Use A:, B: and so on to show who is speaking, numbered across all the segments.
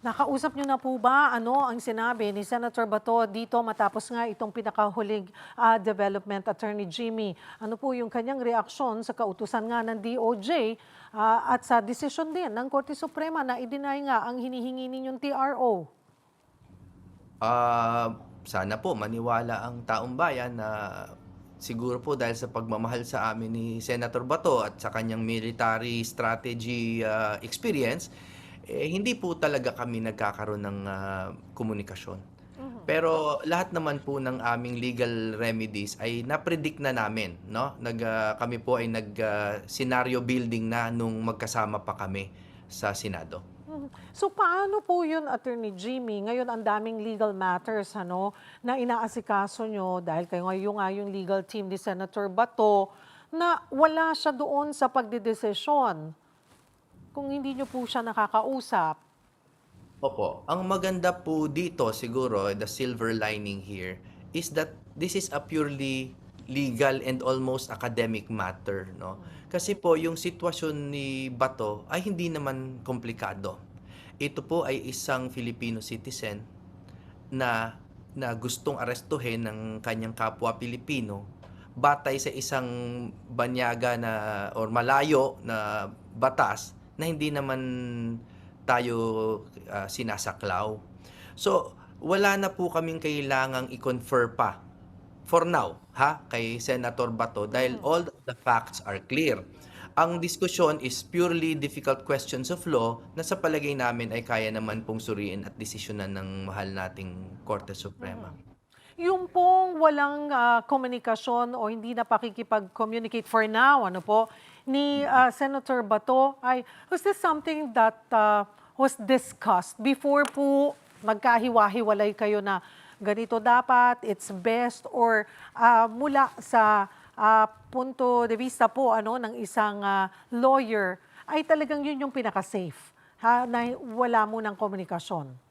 A: Nakausap niyo na po ba ano ang sinabi ni Senator Bato dito matapos nga itong pinakahuling development, Attorney Jimmy? Ano po yung kanyang reaksyon sa kautusan nga ng DOJ at sa desisyon din ng Korte Suprema na i-deny nga ang hinihingi ninyong TRO?
B: Sana po maniwala ang taong bayan na siguro po dahil sa pagmamahal sa amin ni Senator Bato at sa kanyang military strategy experience, hindi po talaga kami nagkakaroon ng komunikasyon.
A: Mhm.
B: Pero lahat naman po ng aming legal remedies ay na-predict na namin, no? Kami po ay scenario building na nung magkasama pa kami sa Senado.
A: Mhm. So paano po yun, Attorney Jimmy? Ngayon ang daming legal matters ano, na inaasikaso nyo dahil kayo nga yung legal team ni Senator Bato na wala siya doon sa pagdedesisyon kung hindi nyo po siya nakakausap.
B: Opo. Ang maganda po dito siguro, the silver lining here, is that this is a purely legal and almost academic matter, no? Kasi po yung sitwasyon ni Bato ay hindi naman komplikado. Ito po ay isang Filipino citizen na na gustong arestuhin ng kanyang kapwa Pilipino batay sa isang banyaga na or malayo na batas na hindi naman tayo sinasaklaw. So, wala na po kaming kailangang i-confer pa for now, ha, kay Senator Bato dahil
A: Mhm.
B: all the facts are clear. Ang diskusyon is purely difficult questions of law na sa palagay namin ay kaya naman pong suriin at desisyonan ng mahal nating Korte Suprema.
A: Mhm. Yung pong walang komunikasyon o hindi na pakikipag-communicate for now, ano po, ni Senator Bato, was this something that was discussed before po magkahiwa-hiwalay kayo na ganito dapat, it's best, or mula sa punto de vista po ano, ng isang lawyer, ay talagang yun yung pinaka-safe, na wala munang komunikasyon?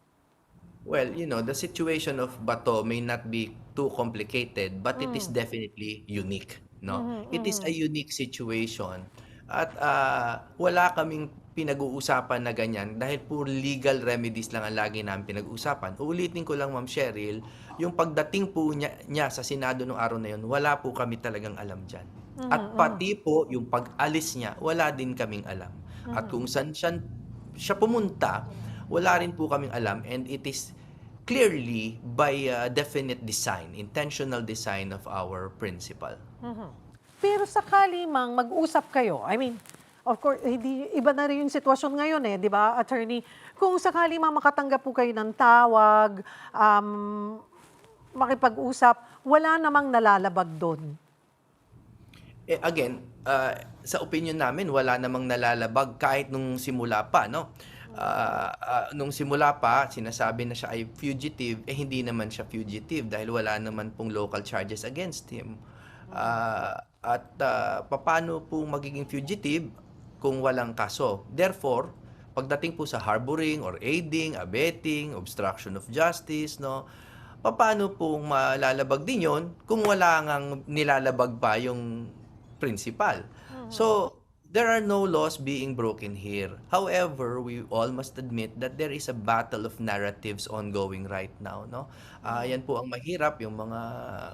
B: Well, the situation of Bato may not be too complicated, but it is
A: Mm.
B: definitely unique, no?
A: Mhm,
B: It is a
A: mhm.
B: unique situation at wala kaming pinag-uusapan na ganyan dahil puro legal remedies lang ang lagi namin pinag-uusapan. Uulitin ko lang, Ma'am Cheryl, yung pagdating po niya sa Senado nung araw na yun, wala po kami talagang alam dyan.
A: Mhm,
B: At
A: mhm,
B: pati po yung pag-alis niya, wala din kaming alam. At
A: mhm.
B: kung saan siya pumunta, wala rin po kaming alam, and it is clearly by definite design, intentional design of our principal.
A: Mhm. Pero sakali mang mag-usap kayo, I mean, of course, hindi, iba na rin yung sitwasyon ngayon eh, di ba, attorney? Kung sakali mang makatanggap po kayo ng tawag, makipag-usap, wala namang nalalabag doon.
B: Again, sa opinion namin, wala namang nalalabag kahit nung simula pa, no? Nung simula pa, sinasabi na siya ay fugitive, hindi naman siya fugitive dahil wala naman pong local charges against him. Paano po magiging fugitive kung walang kaso? Therefore, pagdating po sa harboring or aiding, abetting, obstruction of justice, no? Paano po malalabag din yon kung wala ngang nilalabag pa yung principal?
A: Mhm.
B: So, there are no laws being broken here. However, we all must admit that there is a battle of narratives ongoing right now, no?
A: Mhm.
B: Yan po ang mahirap, yung mga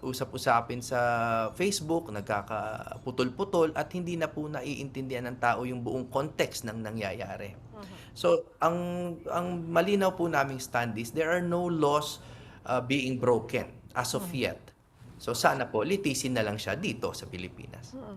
B: usap-usapin sa Facebook, nagkakaputol-putol at hindi na po naiintindihan ng tao yung buong context ng nangyayari.
A: Mhm.
B: So, ang malinaw po naming stand is there are no laws being broken as of
A: Mhm.
B: yet. So, sana po litisin na lang siya dito sa Pilipinas.
A: Mhm.